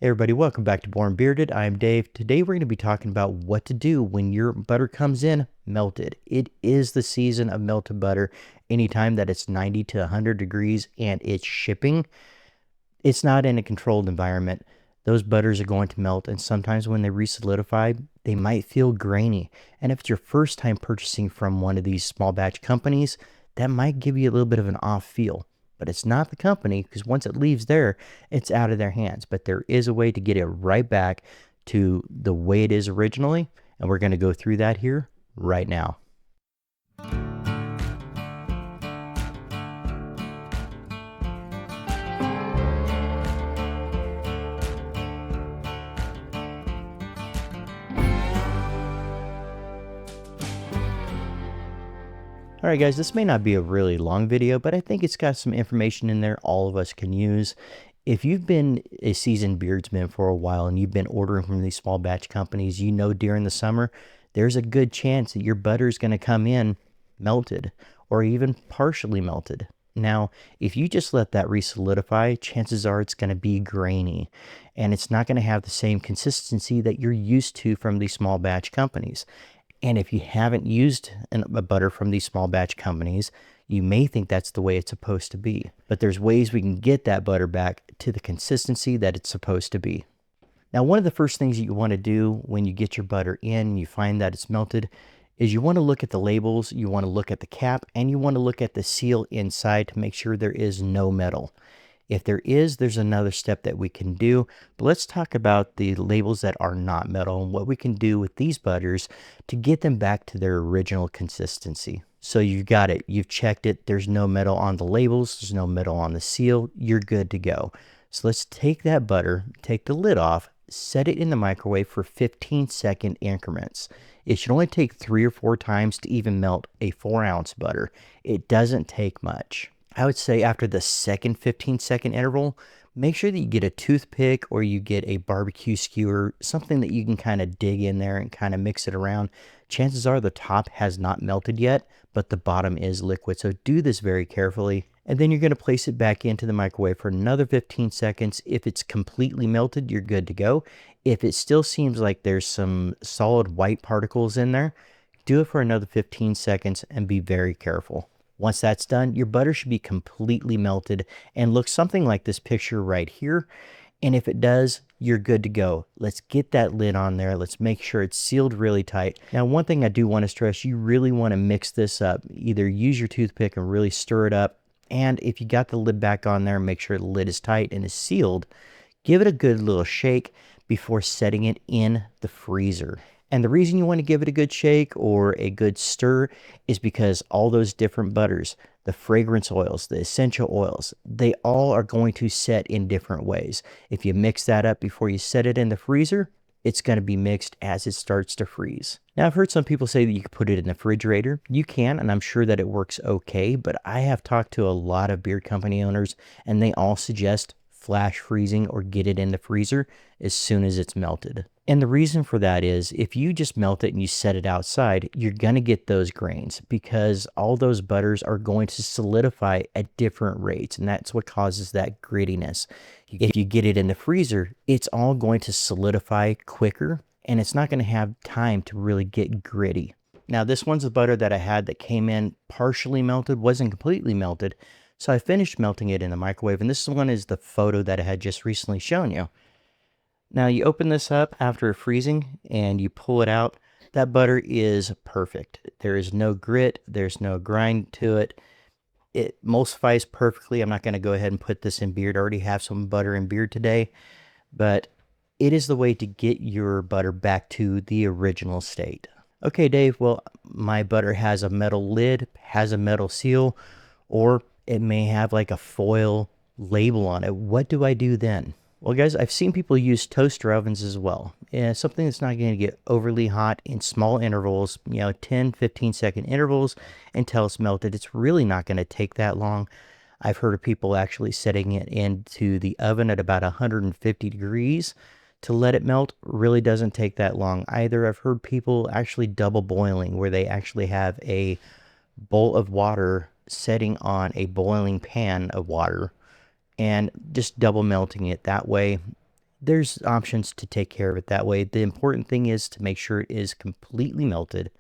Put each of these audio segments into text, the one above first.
Hey everybody, welcome back to Born Bearded. I'm Dave. Today we're going to be talking about what to do when your butter comes in melted. It is the season of melted butter. Anytime that it's 90 to 100 degrees and it's shipping, it's not in a controlled environment. Those butters are going to melt, and sometimes when they re-solidify, they might feel grainy. And if it's your first time purchasing from one of these small batch companies, that might give you a little bit of an off feel. But it's not the company, because once it leaves there, it's out of their hands. But there is a way to get it right back to the way it is originally, and we're going to go through that here right now. Alright guys, this may not be a really long video, but I think it's got some information in there all of us can use. If you've been a seasoned beardsman for a while and you've been ordering from these small batch companies, you know during the summer, there's a good chance that your butter is going to come in melted or even partially melted. Now, if you just let that re-solidify, chances are it's going to be grainy and it's not going to have the same consistency that you're used to from these small batch companies. And if you haven't used a butter from these small batch companies, you may think that's the way it's supposed to be. But there's ways we can get that butter back to the consistency that it's supposed to be. Now, one of the first things that you want to do when you get your butter in and you find that it's melted is you want to look at the labels, you want to look at the cap, and you want to look at the seal inside to make sure there is no metal. If there is, there's another step that we can do, but let's talk about the labels that are not metal and what we can do with these butters to get them back to their original consistency. So you've got it, you've checked it, there's no metal on the labels, there's no metal on the seal, you're good to go. So let's take that butter, take the lid off, set it in the microwave for 15-second increments. It should only take 3 or 4 times to even melt a 4-ounce butter. It doesn't take much. I would say after the second 15-second interval, make sure that you get a toothpick or you get a barbecue skewer, something that you can kind of dig in there and kind of mix it around. Chances are the top has not melted yet, but the bottom is liquid. So do this very carefully. And then you're going to place it back into the microwave for another 15 seconds. If it's completely melted, you're good to go. If it still seems like there's some solid white particles in there, do it for another 15 seconds and be very careful. Once that's done, your butter should be completely melted and look something like this picture right here. And if it does, you're good to go. Let's get that lid on there. Let's make sure it's sealed really tight. Now, one thing I do want to stress, you really want to mix this up. Either use your toothpick and really stir it up. And if you got the lid back on there, make sure the lid is tight and is sealed. Give it a good little shake before setting it in the freezer. And the reason you want to give it a good shake or a good stir is because all those different butters, the fragrance oils, the essential oils, they all are going to set in different ways. If you mix that up before you set it in the freezer, it's going to be mixed as it starts to freeze. Now, I've heard some people say that you can put it in the refrigerator. You can, and I'm sure that it works okay, but I have talked to a lot of beer company owners, and they all suggest flash freezing or get it in the freezer as soon as it's melted. And the reason for that is if you just melt it and you set it outside, you're going to get those grains because all those butters are going to solidify at different rates. And that's what causes that grittiness. If you get it in the freezer, it's all going to solidify quicker and it's not going to have time to really get gritty. Now, this one's the butter that I had that came in partially melted, wasn't completely melted. So I finished melting it in the microwave. And this one is the photo that I had just recently shown you. Now you open this up after freezing and you pull it out. That butter is perfect. There is no grit. There's no grind to it. It emulsifies perfectly. I'm not going to go ahead and put this in beard. I already have some butter in beard today, but it is the way to get your butter back to the original state. Okay, Dave, well, my butter has a metal lid, has a metal seal, or it may have like a foil label on it. What do I do then? Well, guys, I've seen people use toaster ovens as well. Something that's not going to get overly hot in small intervals, 10, 15-second intervals until it's melted. It's really not going to take that long. I've heard of people actually setting it into the oven at about 150 degrees to let it melt. Really doesn't take that long either. I've heard people actually double boiling where they actually have a bowl of water setting on a boiling pan of water and just double melting it that way. There's options to take care of it that way. The important thing is to make sure it is completely melted.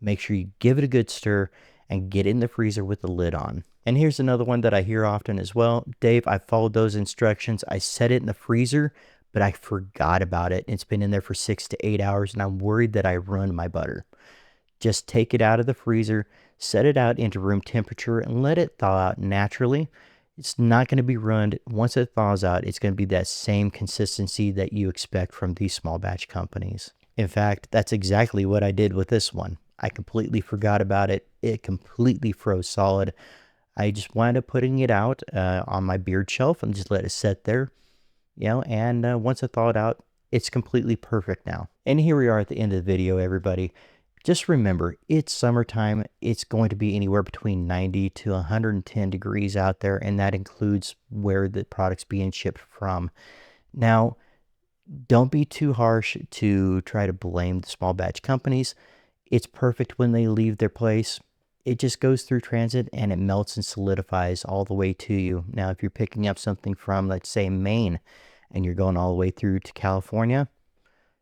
Make sure you give it a good stir and get it in the freezer with the lid on. And here's another one that I hear often as well. Dave, I followed those instructions. I set it in the freezer, but I forgot about it. It's been in there for 6 to 8 hours and I'm worried that I ruined my butter. Just take it out of the freezer, set it out into room temperature, and let it thaw out naturally. It's not going to be ruined. Once it thaws out, it's going to be that same consistency that you expect from these small batch companies. In fact, that's exactly what I did with this one. I completely forgot about it. It completely froze solid. I just wound up putting it out on my beard shelf and just let it sit there, and once it thawed out, it's completely perfect now. And here we are at the end of the video, everybody. Just remember, it's summertime. It's going to be anywhere between 90 to 110 degrees out there, and that includes where the product's being shipped from. Now, don't be too harsh to try to blame the small batch companies. It's perfect when they leave their place. It just goes through transit and it melts and solidifies all the way to you. Now, if you're picking up something from, let's say, Maine, and you're going all the way through to California,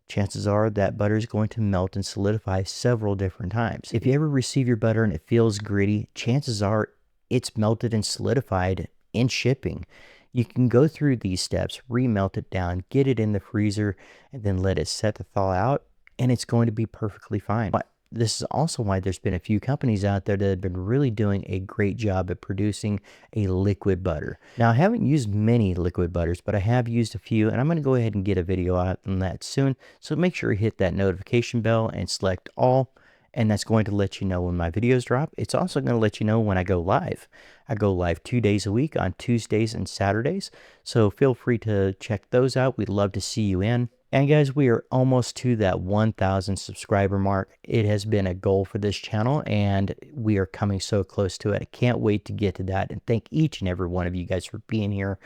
chances are that butter is going to melt and solidify several different times. If you ever receive your butter and it feels gritty, chances are it's melted and solidified in shipping. You can go through these steps, remelt it down, get it in the freezer, and then let it set to thaw out, and it's going to be perfectly fine. But this is also why there's been a few companies out there that have been really doing a great job at producing a liquid butter. Now, I haven't used many liquid butters, but I have used a few, and I'm going to go ahead and get a video out on that soon. So make sure you hit that notification bell and select all, and that's going to let you know when my videos drop. It's also going to let you know when I go live. I go live 2 days a week on Tuesdays and Saturdays, so feel free to check those out. We'd love to see you in. And guys, we are almost to that 1,000 subscriber mark. It has been a goal for this channel, and we are coming so close to it. I can't wait to get to that, and thank each and every one of you guys for being here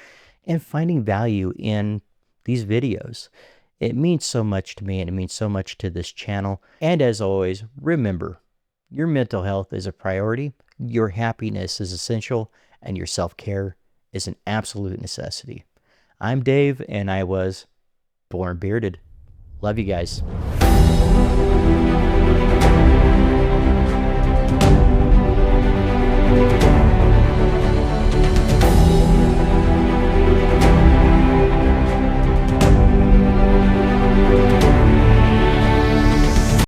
and finding value in these videos. It means so much to me, and it means so much to this channel. And as always, remember, your mental health is a priority, your happiness is essential, and your self-care is an absolute necessity. I'm Dave, and I was born bearded. Love you guys.